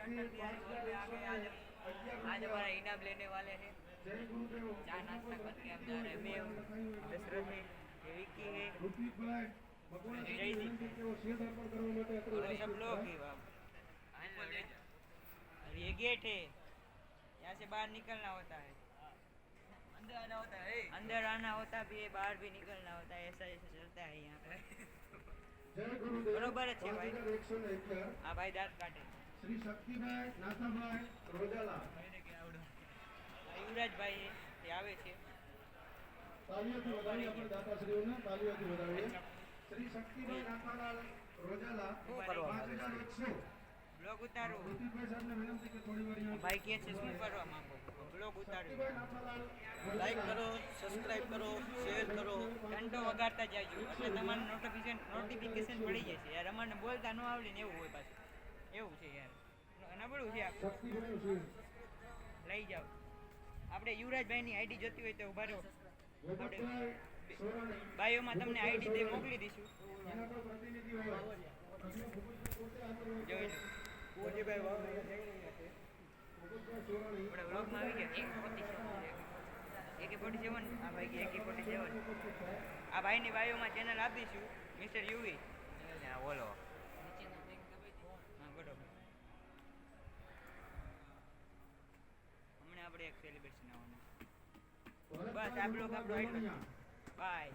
आज हमारा इनाम लेने वाले हैं। चाय नाश्ता करके हम जा रहे हैं। मैं दशरथ है, विक्की है, जयदीप और सब लोग हैं वहाँ। और ये गेट है, यहाँ से बाहर निकलना होता है। अंदर आना होता है, अंदर आना होता भी है, बाहर भी निकलना होता है। ऐसा ऐसा चलता है यहाँ पे। बरोबर है भाई। हाँ भाई दांत काटे। श्री शक्तिभाई नाथाभाई रोजाला યુવરાજ ભાઈ એ આવે છે. તાલીઓથી વધાવી આપણે દાતાશ્રીઓને તાલીઓથી વધાવીએ. શ્રી શક્તિભાઈ નાથાલાલ રોજાલા 5100 બ્લોગ ઉતારો. ઋતિકભાઈ સાહેબને વિનંતી કે થોડી વાર અહીંયા ભાઈ કે છે શું કરવા માંગો? બ્લોગ ઉતારો. લાઈક કરો, સબસ્ક્રાઇબ કરો, શેર કરો, ઘંટો વગાડતા જાજો એટલે તમારું નોટિફિકેશન પડી જશે. યાર અમારને બોલતા ન આવડે ને એવું હોય પાછું. એવું છે યાર, નબળું છે આ. લઈ જાઓ. આપણે યુવરાજભાઈની આઈડી જોતી હોય તો ઉભા રહો. બાયોમાં તમને આઈડી તે મોકલી દઈશું. જોઈ લો. આપણે વ્લોગમાં આવી ગયા. AK47 આ ભાઈ AK47 આ ભાઈની બાયોમાં ચેનલ આપી દઈશું. મિસ્ટર યુવી બોલો. હા બરોબર. હમણાં આપણે એક સેલિબ્રેશન આવવાનું. બસ આ બ્લોગ આપણો બાય.